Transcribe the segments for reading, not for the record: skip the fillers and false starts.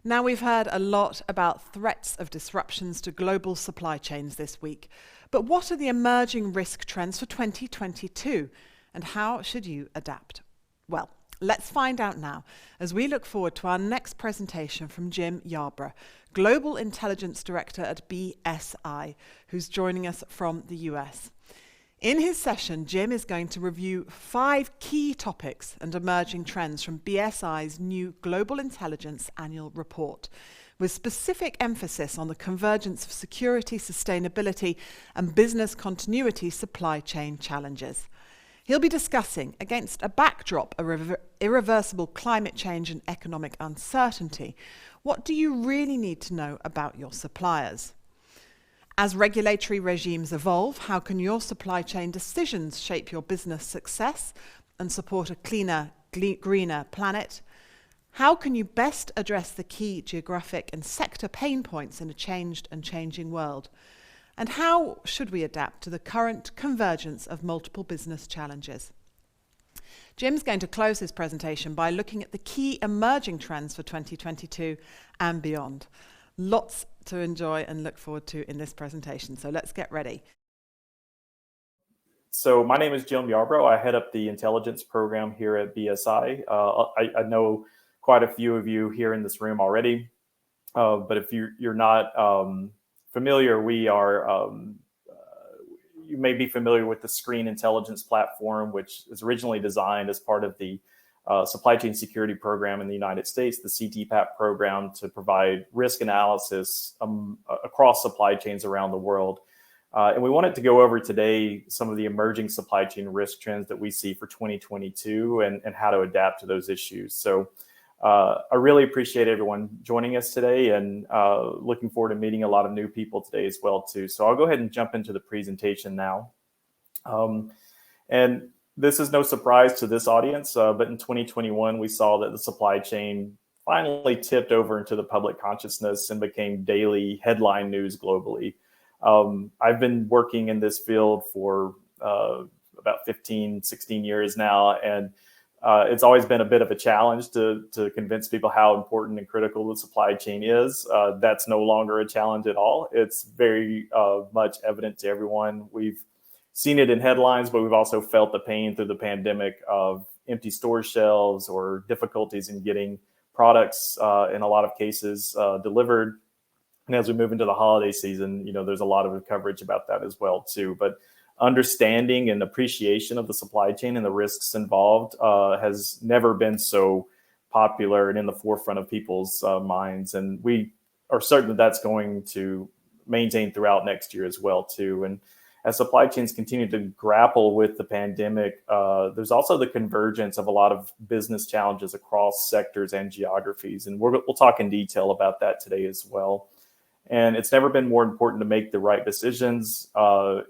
Now, we've heard a lot about threats of disruptions to global supply chains this week, but what are the emerging risk trends for 2022 and how should you adapt? Well, let's find out now as we look forward to our next presentation from Jim Yarbrough, Global Intelligence Director at BSI, who's joining us from the US. In his session, Jim is going to review 5 key topics and emerging trends from BSI's new Global Intelligence Annual Report, with specific emphasis on the convergence of security, sustainability, and business continuity supply chain challenges. He'll be discussing, against a backdrop of irreversible climate change and economic uncertainty, what do you really need to know about your suppliers? As regulatory regimes evolve, how can your supply chain decisions shape your business success and support a cleaner, greener planet? How can you best address the key geographic and sector pain points in a changed and changing world? And how should we adapt to the current convergence of multiple business challenges? Jim's going to close his presentation by looking at the key emerging trends for 2022 and beyond. Lots to enjoy and look forward to in this presentation. So let's get ready. So my name is Jim Yarbrough. I head up the intelligence program here at BSI. I know quite a few of you here in this room already, but if you're not familiar, we are, you may be familiar with the Screen Intelligence platform, which is originally designed as part of the supply chain security program in the United States, the CTPAT program, to provide risk analysis across supply chains around the world. And we wanted to go over today some of the emerging supply chain risk trends that we see for 2022 and how to adapt to those issues. So I really appreciate everyone joining us today and looking forward to meeting a lot of new people today as well too. So I'll go ahead and jump into the presentation now. And this is no surprise to this audience, but in 2021, we saw that the supply chain finally tipped over into the public consciousness and became daily headline news globally. I've been working in this field for about 15, 16 years now, and it's always been a bit of a challenge to convince people how important and critical the supply chain is. That's no longer a challenge at all. It's very much evident to everyone. We've seen it in headlines, but we've also felt the pain through the pandemic of empty store shelves or difficulties in getting products in a lot of cases delivered. And as we move into the holiday season, there's a lot of coverage about that as well too. But understanding and appreciation of the supply chain and the risks involved has never been so popular and in the forefront of people's minds. And we are certain that that's going to maintain throughout next year as well too. And as supply chains continue to grapple with the pandemic, there's also the convergence of a lot of business challenges across sectors and geographies. And we'll talk in detail about that today as well. And it's never been more important to make the right decisions, the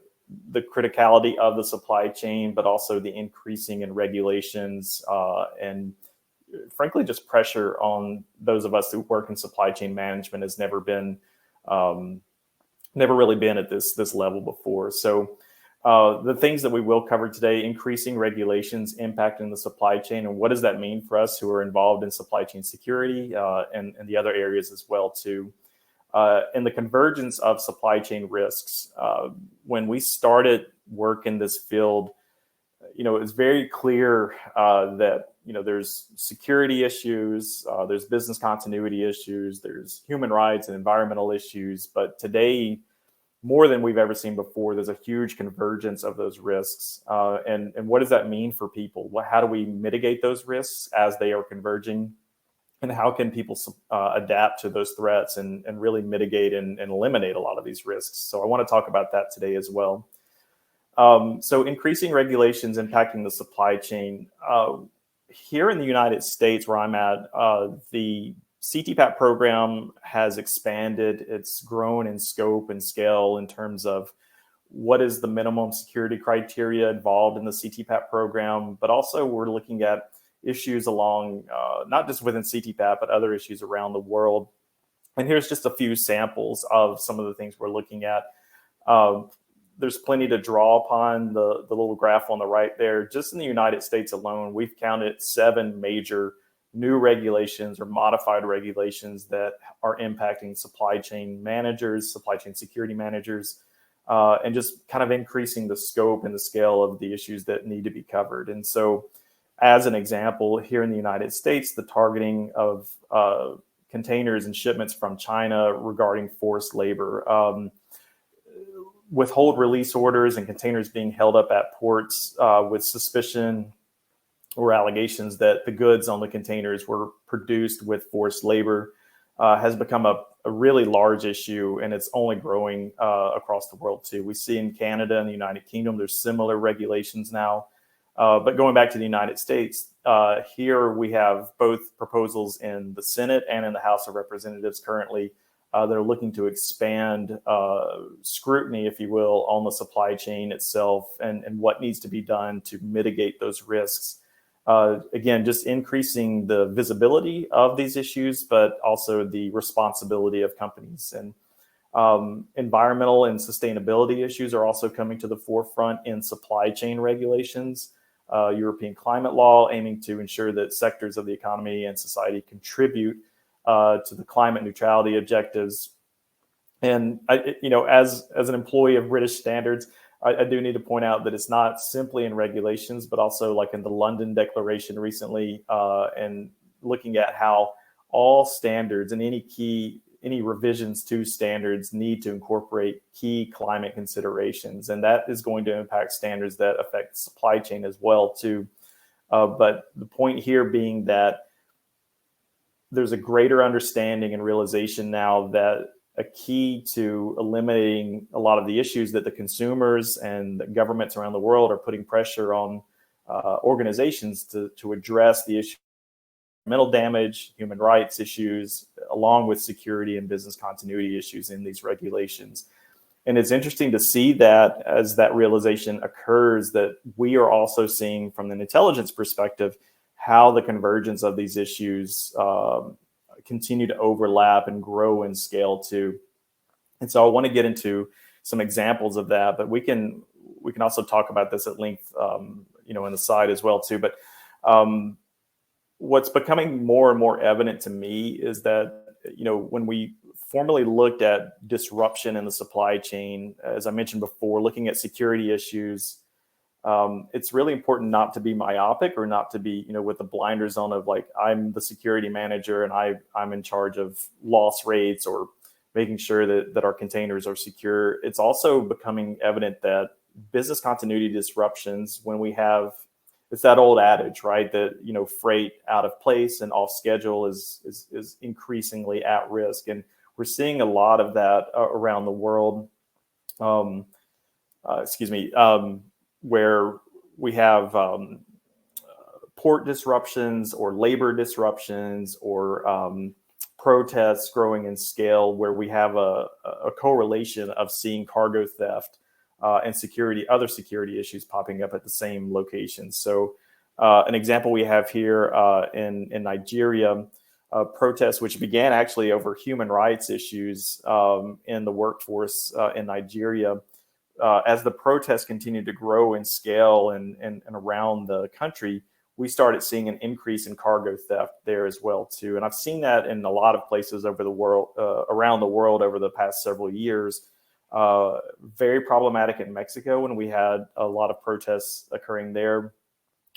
criticality of the supply chain, but also the increasing in regulations and frankly, just pressure on those of us who work in supply chain management has never really been at this level before. So the things that we will cover today: increasing regulations impacting the supply chain, and what does that mean for us who are involved in supply chain security and the other areas as well too. And the convergence of supply chain risks. When we started work in this field, it was very clear that there's security issues, there's business continuity issues, there's human rights and environmental issues. But today, more than we've ever seen before, there's a huge convergence of those risks. And what does that mean for people? How do we mitigate those risks as they are converging? And how can people adapt to those threats and really mitigate and eliminate a lot of these risks? So I want to talk about that today as well. So increasing regulations impacting the supply chain. Here in the United States, where I'm at, the CTPAT program has expanded. It's grown in scope and scale in terms of what is the minimum security criteria involved in the CTPAT program, but also we're looking at issues along, not just within CTPAT, but other issues around the world. And here's just a few samples of some of the things we're looking at. There's plenty to draw upon. The little graph on the right there. Just in the United States alone, we've counted 7 major new regulations or modified regulations that are impacting supply chain managers, supply chain security managers, and just kind of increasing the scope and the scale of the issues that need to be covered. And so, as an example, here in the United States, the targeting of containers and shipments from China regarding forced labor, withhold release orders and containers being held up at ports with suspicion or allegations that the goods on the containers were produced with forced labor has become a really large issue, and it's only growing across the world too. We see in Canada and the United Kingdom, there's similar regulations now. But going back to the United States, here we have both proposals in the Senate and in the House of Representatives currently that are looking to expand scrutiny, if you will, on the supply chain itself and what needs to be done to mitigate those risks. Again, just increasing the visibility of these issues, but also the responsibility of companies. And environmental and sustainability issues are also coming to the forefront in supply chain regulations. European climate law aiming to ensure that sectors of the economy and society contribute to the climate neutrality objectives. And as an employee of British standards, I do need to point out that it's not simply in regulations, but also like in the London Declaration recently, and looking at how all standards and any revisions to standards need to incorporate key climate considerations. And that is going to impact standards that affect the supply chain as well too. But the point here being that there's a greater understanding and realization now that a key to eliminating a lot of the issues that the consumers and the governments around the world are putting pressure on organizations to address the issue of environmental damage, human rights issues, along with security and business continuity issues in these regulations. And it's interesting to see that as that realization occurs, that we are also seeing from an intelligence perspective how the convergence of these issues continue to overlap and grow in scale too. And so I want to get into some examples of that, but we can also talk about this at length, in the side as well too. But what's becoming more and more evident to me is that, when we formally looked at disruption in the supply chain, as I mentioned before, looking at security issues, it's really important not to be myopic or not to be, with the blinders on of like, I'm the security manager and I'm in charge of loss rates or making sure that our containers are secure. It's also becoming evident that business continuity disruptions, when we have, it's that old adage, right? That, freight out of place and off schedule is increasingly at risk. And we're seeing a lot of that around the world. Where we have port disruptions or labor disruptions or protests growing in scale, where we have a correlation of seeing cargo theft and other security issues popping up at the same location. So an example we have here in Nigeria, protests which began actually over human rights issues in the workforce in Nigeria. As the protests continued to grow in scale and around the country, we started seeing an increase in cargo theft there as well too. And I've seen that in a lot of places over the world, around the world over the past several years. Very problematic in Mexico when we had a lot of protests occurring there,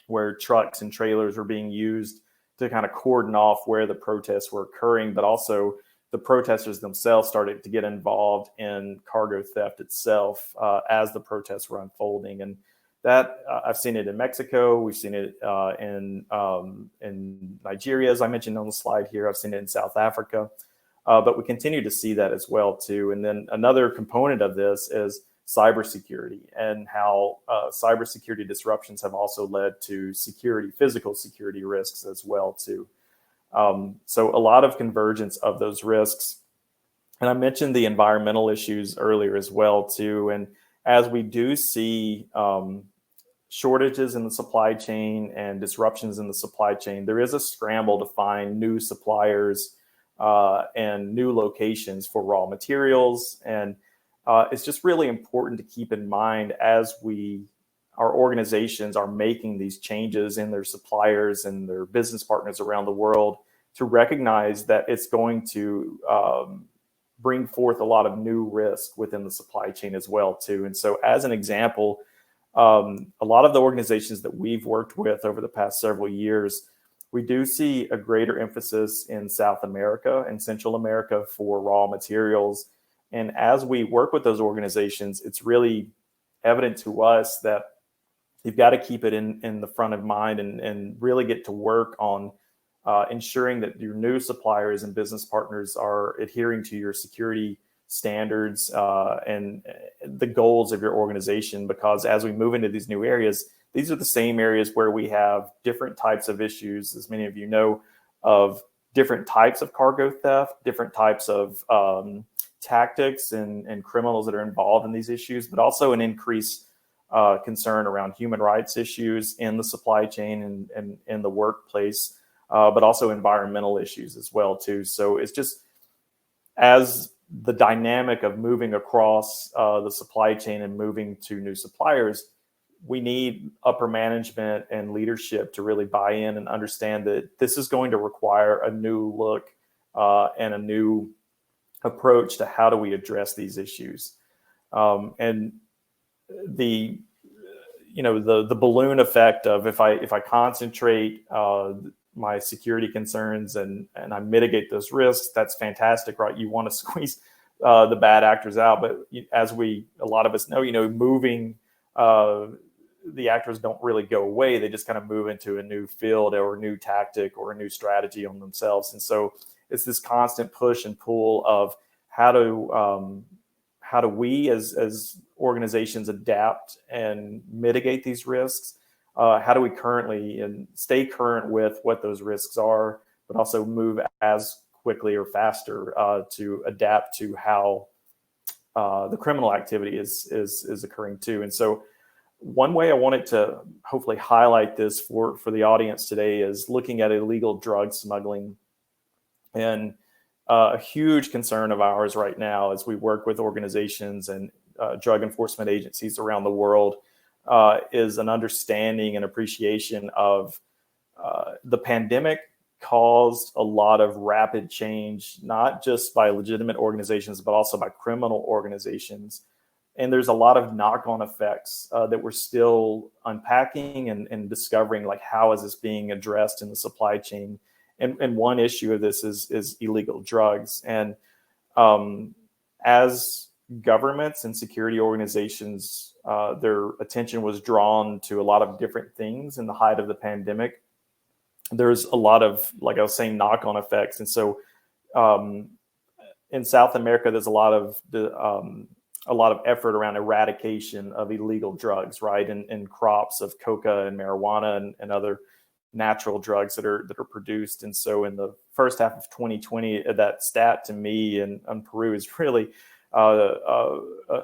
where trucks and trailers were being used to kind of cordon off where the protests were occurring, but also the protesters themselves started to get involved in cargo theft itself as the protests were unfolding. And that I've seen it in Mexico. We've seen it in Nigeria, as I mentioned on the slide here. I've seen it in South Africa, but we continue to see that as well too. And then another component of this is cybersecurity, and how cybersecurity disruptions have also led to physical security risks as well too. So a lot of convergence of those risks. And I mentioned the environmental issues earlier as well too. And as we do see shortages in the supply chain and disruptions in the supply chain, there is a scramble to find new suppliers and new locations for raw materials. And it's just really important to keep in mind as we our organizations are making these changes in their suppliers and their business partners around the world to recognize that it's going to bring forth a lot of new risk within the supply chain as well too. And so as an example, a lot of the organizations that we've worked with over the past several years, we do see a greater emphasis in South America and Central America for raw materials. And as we work with those organizations, it's really evident to us that you've got to keep it in the front of mind and really get to work on ensuring that your new suppliers and business partners are adhering to your security standards and the goals of your organization. Because as we move into these new areas, these are the same areas where we have different types of issues, as many of you know, of different types of cargo theft, different types of tactics and criminals that are involved in these issues, but also an increased concern around human rights issues in the supply chain and in the workplace, but also environmental issues as well too. So it's just as the dynamic of moving across the supply chain and moving to new suppliers, we need upper management and leadership to really buy in and understand that this is going to require a new look and a new approach to how do we address these issues. And the balloon effect of if I concentrate my security concerns and I mitigate those risks, that's fantastic, right? You want to squeeze the bad actors out, but as a lot of us know, moving the actors don't really go away. They just kind of move into a new field or a new tactic or a new strategy on themselves. And so it's this constant push and pull of how do we as organizations adapt and mitigate these risks? How do we currently and stay current with what those risks are, but also move as quickly or faster to adapt to how the criminal activity is occurring too. And so one way I wanted to hopefully highlight this for the audience today is looking at illegal drug smuggling. And a huge concern of ours right now as we work with organizations and drug enforcement agencies around the world is an understanding and appreciation of the pandemic caused a lot of rapid change, not just by legitimate organizations, but also by criminal organizations. And there's a lot of knock-on effects that we're still unpacking and discovering, like how is this being addressed in the supply chain? And one issue of this is illegal drugs. And as governments and security organizations, their attention was drawn to a lot of different things in the height of the pandemic. There's a lot of, like I was saying, knock-on effects. And so in South America, there's a lot of effort around eradication of illegal drugs, right? And crops of coca and marijuana and other natural drugs that are produced. And so in the first half of 2020, that stat to me and Peru is really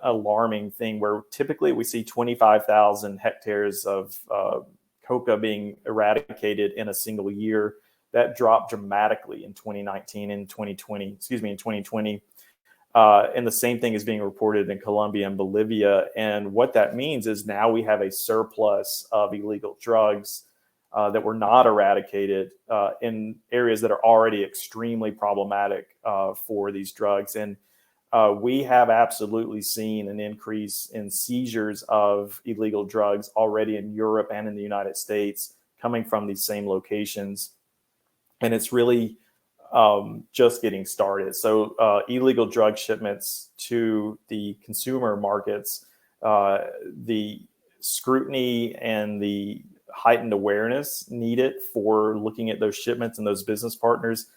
alarming thing, where typically we see 25,000 hectares of coca being eradicated in a single year. That dropped dramatically in 2019 and 2020, in 2020. And the same thing is being reported in Colombia and Bolivia. And what that means is now we have a surplus of illegal drugs that were not eradicated in areas that are already extremely problematic for these drugs. And we have absolutely seen an increase in seizures of illegal drugs already in Europe and in the United States coming from these same locations. And it's really just getting started. So illegal drug shipments to the consumer markets, the scrutiny and the heightened awareness needed for looking at those shipments and those business partners,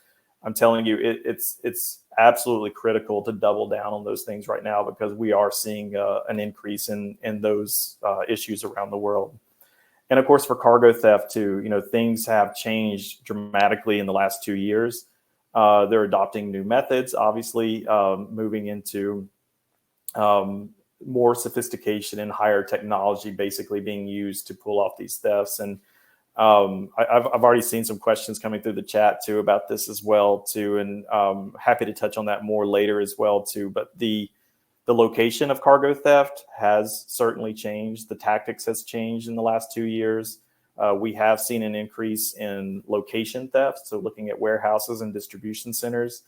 I'm telling you, it's absolutely critical to double down on those things right now, because we are seeing an increase in those issues around the world. And of course, for cargo theft too, things have changed dramatically in the last 2 years. They're adopting new methods, obviously, moving into more sophistication and higher technology basically being used to pull off these thefts. And I've already seen some questions coming through the chat too about this as well too, and happy to touch on that more later as well too. But the The location of cargo theft has certainly changed. The tactics has changed in the last 2 years. We have seen an increase in location theft, so looking at warehouses and distribution centers.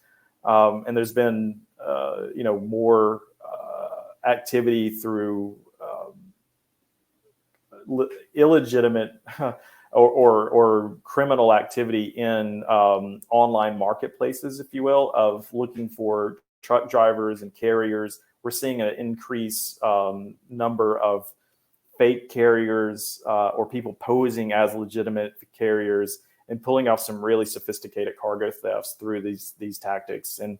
And there's been, more activity through illegitimate or criminal activity in online marketplaces, if you will, of looking for truck drivers and carriers. We're seeing an increased number of fake carriers or people posing as legitimate carriers and pulling off some really sophisticated cargo thefts through these tactics. And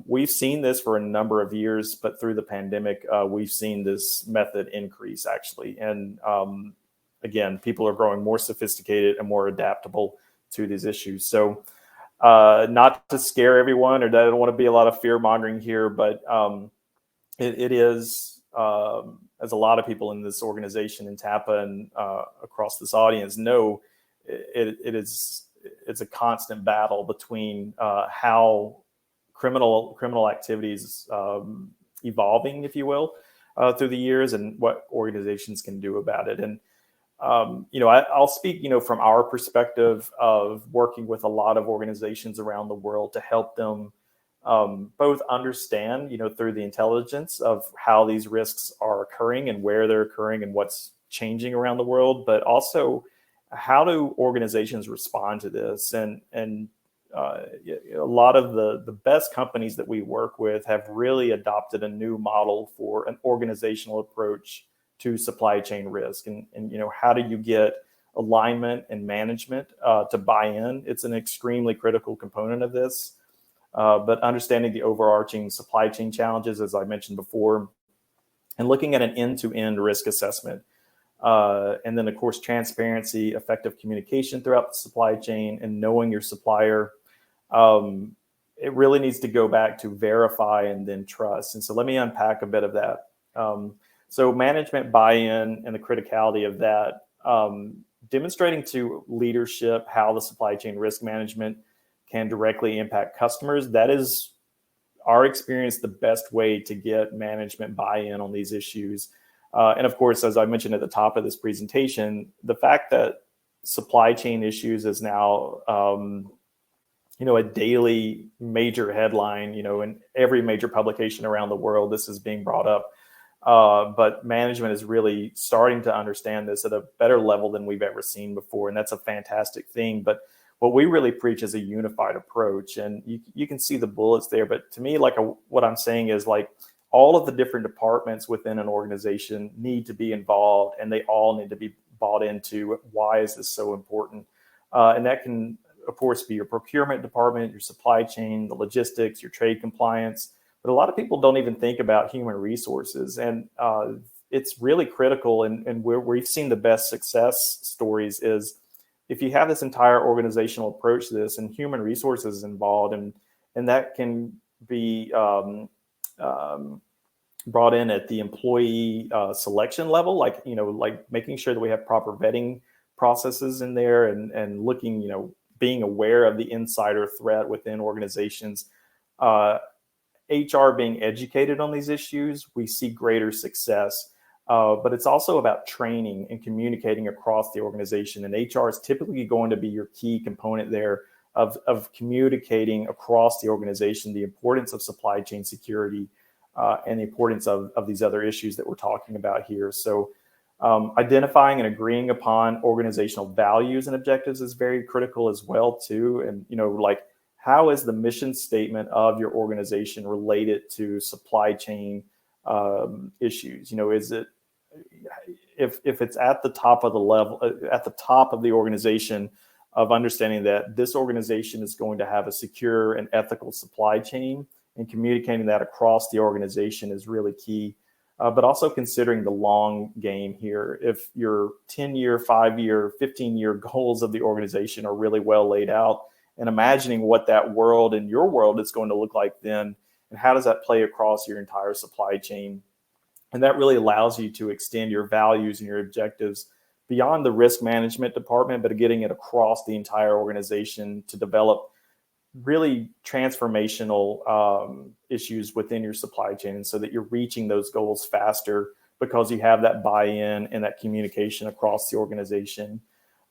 we've seen this for a number of years, but through the pandemic, we've seen this method increase actually. And again, people are growing more sophisticated and more adaptable to these issues. So not to scare everyone, or I don't want to be a lot of fear mongering here, but it is, as a lot of people in this organization in TAPA and across this audience know, it's a constant battle between how criminal activities evolving, if you will, through the years, and what organizations can do about it. And I'll speak, from our perspective of working with a lot of organizations around the world to help them both understand, through the intelligence of how these risks are occurring and where they're occurring and what's changing around the world, but also how do organizations respond to this? And a lot of the best companies that we work with have really adopted a new model for an organizational approach to supply chain risk. And how do you get alignment and management to buy in? It's an extremely critical component of this. But understanding the overarching supply chain challenges, as I mentioned before, and looking at an end-to-end risk assessment. And then, of course, transparency, effective communication throughout the supply chain, and knowing your supplier. It really needs to go back to verify and then trust. And so let me unpack a bit of that. So management buy-in and the criticality of that, demonstrating to leadership how the supply chain risk management can directly impact customers. That is our experience, the best way to get management buy-in on these issues. And of course, as I mentioned at the top of this presentation, the fact that supply chain issues is now, a daily major headline, in every major publication around the world, this is being brought up. But management is really starting to understand this at a better level than we've ever seen before. And that's a fantastic thing. But what we really preach is a unified approach. And you can see the bullets there. But to me, what I'm saying is all of the different departments within an organization need to be involved, and they all need to be bought into why is this so important. And that can, of course, be your procurement department, your supply chain, the logistics, your trade compliance. But a lot of people don't even think about human resources. And it's really critical. And where we've seen the best success stories is if you have this entire organizational approach to this and human resources involved, and that can be brought in at the employee selection level, like making sure that we have proper vetting processes in there and looking, being aware of the insider threat within organizations. HR being educated on these issues, we see greater success. But it's also about training and communicating across the organization. And HR is typically going to be your key component there of communicating across the organization the importance of supply chain security and the importance of these other issues that we're talking about here. So identifying and agreeing upon organizational values and objectives is very critical as well, too. And, how is the mission statement of your organization related to supply chain issues? Is it, if it's at the top of the level, at the top of the organization, of understanding that this organization is going to have a secure and ethical supply chain, and communicating that across the organization is really key. But also considering the long game here. If your 10-year, 5-year, 15-year goals of the organization are really well laid out, and imagining what that world and your world is going to look like then, and how does that play across your entire supply chain? And that really allows you to extend your values and your objectives beyond the risk management department, but getting it across the entire organization to develop really transformational issues within your supply chain, and so that you're reaching those goals faster because you have that buy-in and that communication across the organization.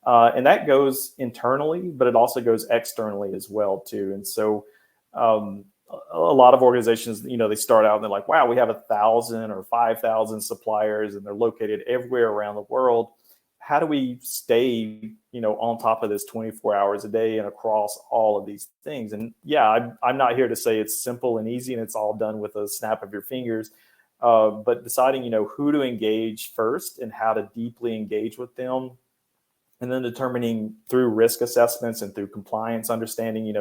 And that goes internally, but it also goes externally as well too. And so a lot of organizations, they start out and they're like, wow, we have 1,000 or 5,000 suppliers and they're located everywhere around the world. How do we stay, on top of this 24 hours a day and across all of these things? And yeah, I'm not here to say it's simple and easy and it's all done with a snap of your fingers. But deciding, who to engage first and how to deeply engage with them, and then determining through risk assessments and through compliance, understanding,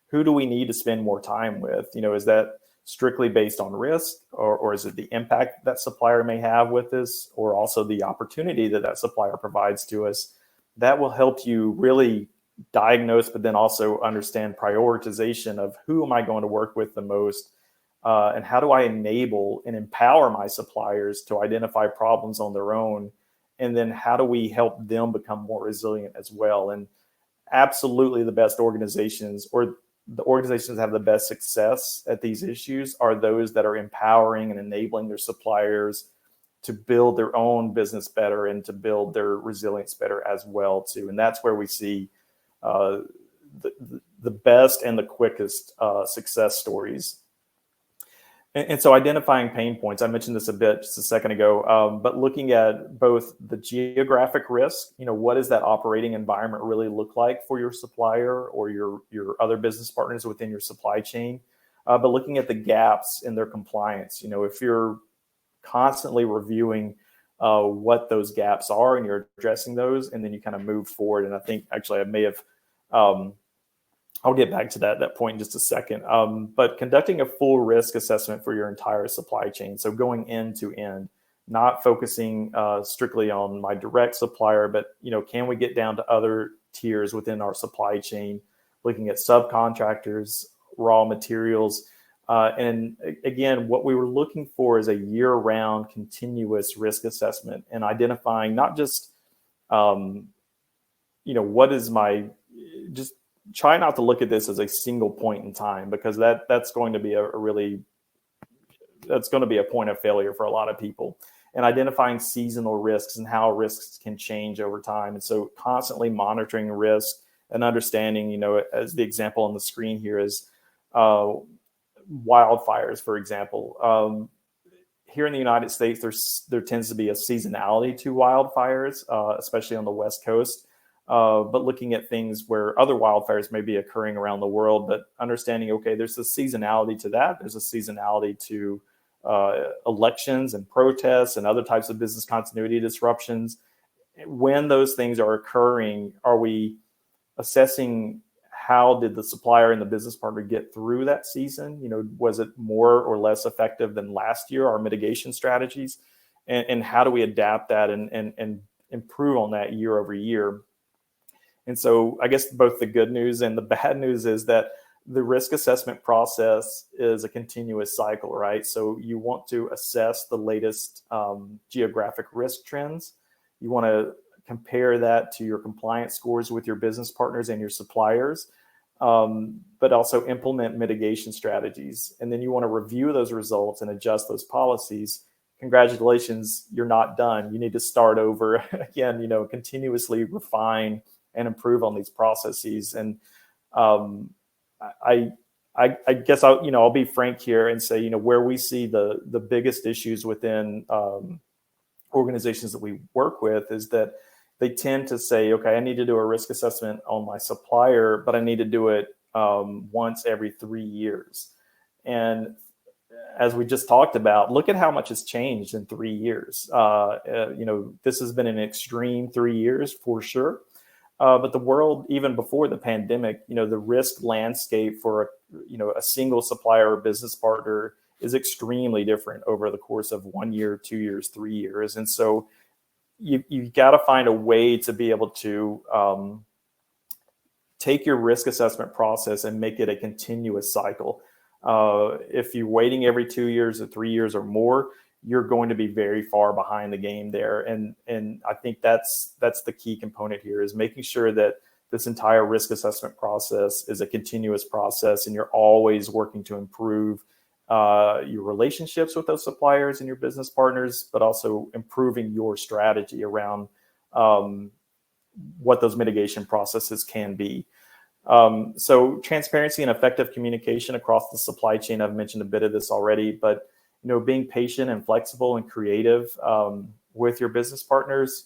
who do we need to spend more time with? Is that strictly based on risk, or is it the impact that supplier may have with this, or also the opportunity that supplier provides to us? That will help you really diagnose, but then also understand prioritization of who am I going to work with the most, and how do I enable and empower my suppliers to identify problems on their own, and then how do we help them become more resilient as well? And absolutely the best organizations, or the organizations that have the best success at these issues, are those that are empowering and enabling their suppliers to build their own business better and to build their resilience better as well too. And that's where we see the best and the quickest success stories. And so identifying pain points, I mentioned this a bit just a second ago, but looking at both the geographic risk, what does that operating environment really look like for your supplier or your other business partners within your supply chain, but looking at the gaps in their compliance. If you're constantly reviewing what those gaps are and you're addressing those, and then you kind of move forward. And I think actually I may have I'll get back to that point in just a second. But conducting a full risk assessment for your entire supply chain. So going end to end, not focusing strictly on my direct supplier, but can we get down to other tiers within our supply chain, looking at subcontractors, raw materials. And again, what we were looking for is a year-round continuous risk assessment and identifying not just, what is just try not to look at this as a single point in time, because that's going to be a point of failure for a lot of people. And identifying seasonal risks and how risks can change over time. And so constantly monitoring risk and understanding, as the example on the screen here is wildfires, for example. Here in the United States, there tends to be a seasonality to wildfires, especially on the West Coast. But looking at things where other wildfires may be occurring around the world, but understanding, okay, there's a seasonality to that. There's a seasonality to elections and protests and other types of business continuity disruptions. When those things are occurring, are we assessing how did the supplier and the business partner get through that season? Was it more or less effective than last year, our mitigation strategies? And how do we adapt that and improve on that year over year? And so I guess both the good news and the bad news is that the risk assessment process is a continuous cycle, right? So you want to assess the latest geographic risk trends. You want to compare that to your compliance scores with your business partners and your suppliers, but also implement mitigation strategies. And then you want to review those results and adjust those policies. Congratulations, you're not done. You need to start over again, continuously refine and improve on these processes. And I guess I'll be frank here and say, where we see the biggest issues within organizations that we work with is that they tend to say, okay, I need to do a risk assessment on my supplier, but I need to do it once every 3 years. And as we just talked about, look at how much has changed in 3 years. This has been an extreme 3 years for sure. But the world, even before the pandemic, the risk landscape for a single supplier or business partner is extremely different over the course of 1 year, 2 years, 3 years. And so you've got to find a way to be able to take your risk assessment process and make it a continuous cycle. If you're waiting every 2 years or 3 years or more, you're going to be very far behind the game there. And I think that's the key component here, is making sure that this entire risk assessment process is a continuous process, and you're always working to improve your relationships with those suppliers and your business partners, but also improving your strategy around what those mitigation processes can be. So transparency and effective communication across the supply chain, I've mentioned a bit of this already, but being patient and flexible and creative with your business partners.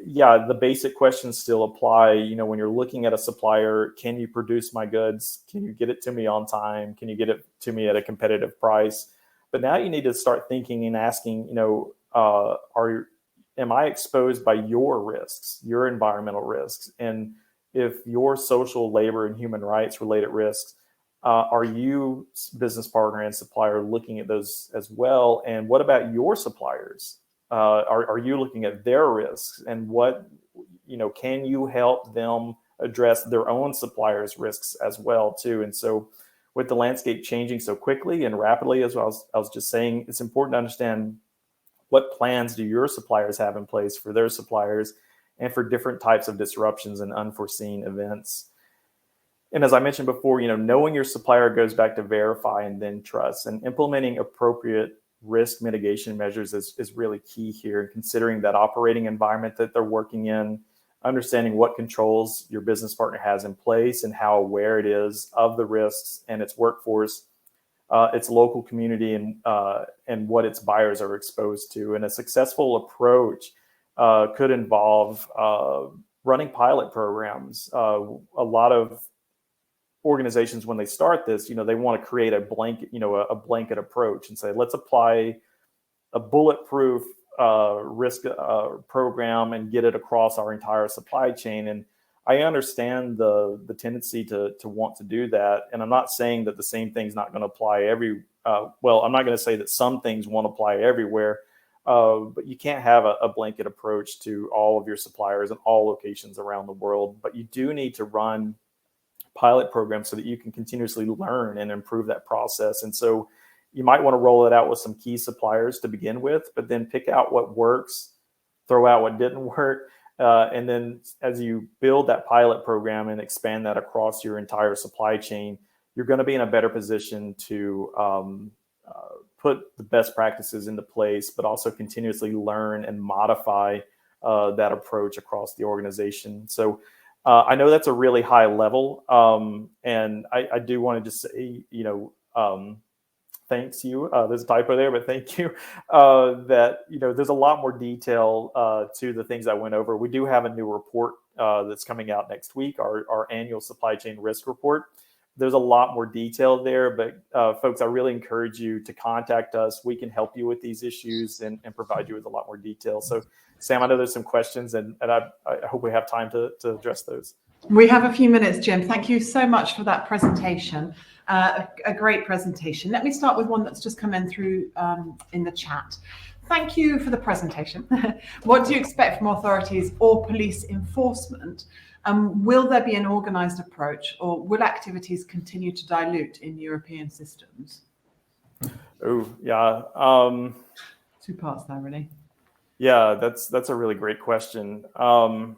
The basic questions still apply. When you're looking at a supplier, can you produce my goods? Can you get it to me on time? Can you get it to me at a competitive price? But now you need to start thinking and asking, am I exposed by your risks, your environmental risks? And if your social, labor, and human rights related risks, are you, business partner and supplier, looking at those as well? And what about your suppliers? Are you looking at their risks, and what, can you help them address their own suppliers' risks as well too? And so with the landscape changing so quickly and rapidly, as I was just saying, it's important to understand what plans do your suppliers have in place for their suppliers and for different types of disruptions and unforeseen events. And as I mentioned before, knowing your supplier goes back to verify and then trust, and implementing appropriate risk mitigation measures is really key here, considering that operating environment that they're working in, understanding what controls your business partner has in place and how aware it is of the risks and its workforce, its local community, and what its buyers are exposed to. And a successful approach could involve running pilot programs. A lot of organizations, when they start this, they want to create a blanket approach and say, let's apply a bulletproof risk program and get it across our entire supply chain. And I understand the tendency to want to do that. And I'm not saying that the same thing's not going to apply I'm not going to say that some things won't apply everywhere, but you can't have a blanket approach to all of your suppliers in all locations around the world. But you do need to run pilot programs so that you can continuously learn and improve that process. And so you might want to roll it out with some key suppliers to begin with, but then pick out what works, throw out what didn't work. And then as you build that pilot program and expand that across your entire supply chain, you're going to be in a better position to put the best practices into place, but also continuously learn and modify that approach across the organization. So I know that's a really high level, and I do want to just say, thanks you. There's a typo there, but thank you. That there's a lot more detail to the things I went over. We do have a new report that's coming out next week, our annual supply chain risk report. There's a lot more detail there, but folks, I really encourage you to contact us. We can help you with these issues and provide you with a lot more detail. So, Sam, I know there's some questions, and I hope we have time to address those. We have a few minutes, Jim. Thank you so much for that presentation. A great presentation. Let me start with one that's just come in through in the chat. Thank you for the presentation. What do you expect from authorities or police enforcement? Will there be an organised approach, or will activities continue to dilute in European systems? Oh, yeah. 2 parts there, really. Yeah, that's a really great question. I'd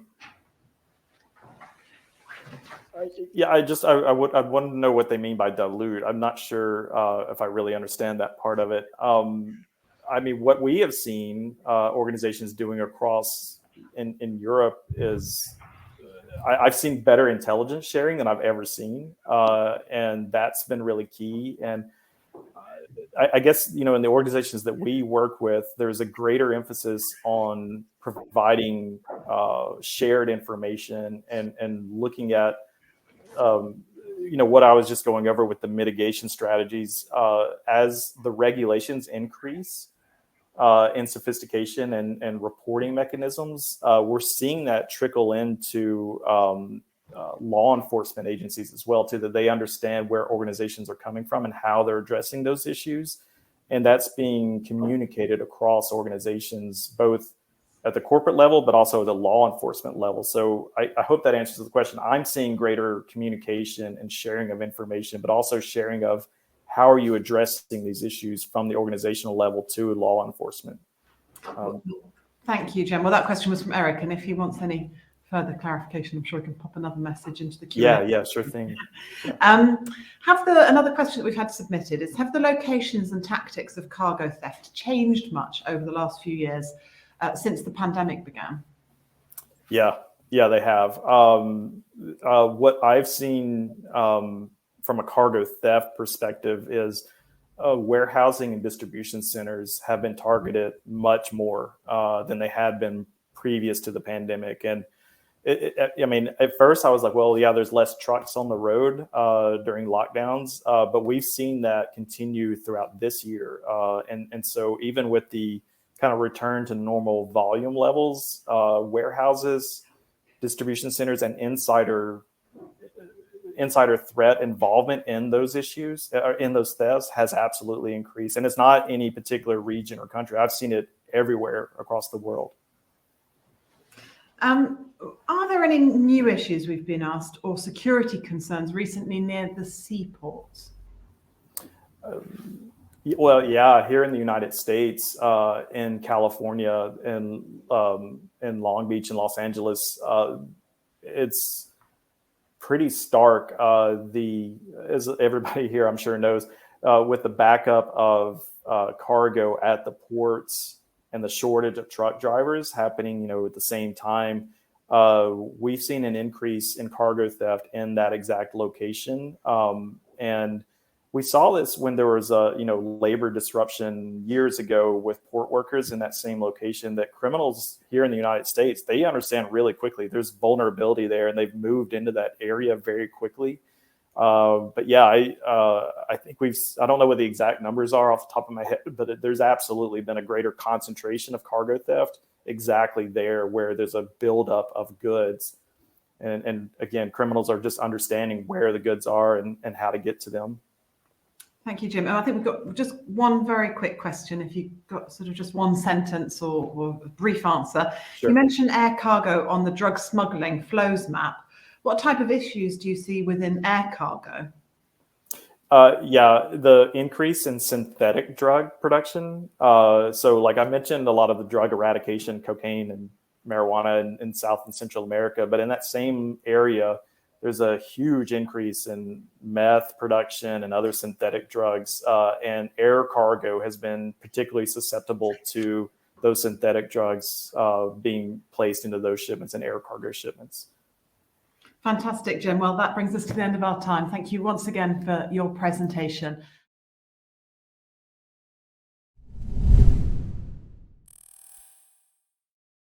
want to know what they mean by dilute. I'm not sure if I really understand that part of it. I mean, what we have seen organizations doing across in Europe is I've seen better intelligence sharing than I've ever seen, and that's been really key. And I guess, in the organizations that we work with, there's a greater emphasis on providing shared information and looking at, what I was just going over with the mitigation strategies. As the regulations increase in sophistication and reporting mechanisms, we're seeing that trickle into law enforcement agencies as well, too, that they understand where organizations are coming from and how they're addressing those issues. And that's being communicated across organizations, both at the corporate level, but also at the law enforcement level. So I hope that answers the question. I'm seeing greater communication and sharing of information, but also sharing of how are you addressing these issues from the organizational level to law enforcement. Thank you, Jen. Well, that question was from Eric, and if he wants any further clarification, I'm sure we can pop another message into the Q&A. Yeah, sure thing. Another question that we've had submitted is, have the locations and tactics of cargo theft changed much over the last few years since the pandemic began? Yeah, they have. What I've seen from a cargo theft perspective is warehousing and distribution centers have been targeted much more than they had been previous to the pandemic. And I mean, at first I was like, well, yeah, there's less trucks on the road during lockdowns, but we've seen that continue throughout this year. And so even with the kind of return to normal volume levels, warehouses, distribution centers, and insider threat involvement in those issues, in those thefts, has absolutely increased. And it's not any particular region or country. I've seen it everywhere across the world. Are there any new issues we've been asked or security concerns recently near the seaports? Well, yeah, here in the United States, in California, and in Long Beach and Los Angeles, it's pretty stark. As everybody here, I'm sure knows, with the backup of cargo at the ports and the shortage of truck drivers happening, at the same time, we've seen an increase in cargo theft in that exact location. And we saw this when there was a labor disruption years ago with port workers in that same location, that criminals here in the United States, they understand really quickly there's vulnerability there, and they've moved into that area very quickly. But yeah, I think I don't know what the exact numbers are off the top of my head, but there's absolutely been a greater concentration of cargo theft exactly there where there's a buildup of goods. And again, criminals are just understanding where the goods are and how to get to them. Thank you, Jim. And I think we've got just one very quick question. If you've got sort of just one sentence or a brief answer. Sure. You mentioned air cargo on the drug smuggling flows map. What type of issues do you see within air cargo? Yeah, the increase in synthetic drug production. So like I mentioned, a lot of the drug eradication, cocaine and marijuana in South and Central America, but in that same area, there's a huge increase in meth production and other synthetic drugs. And air cargo has been particularly susceptible to those synthetic drugs being placed into those shipments and air cargo shipments. Fantastic, Jim. Well, that brings us to the end of our time. Thank you once again for your presentation.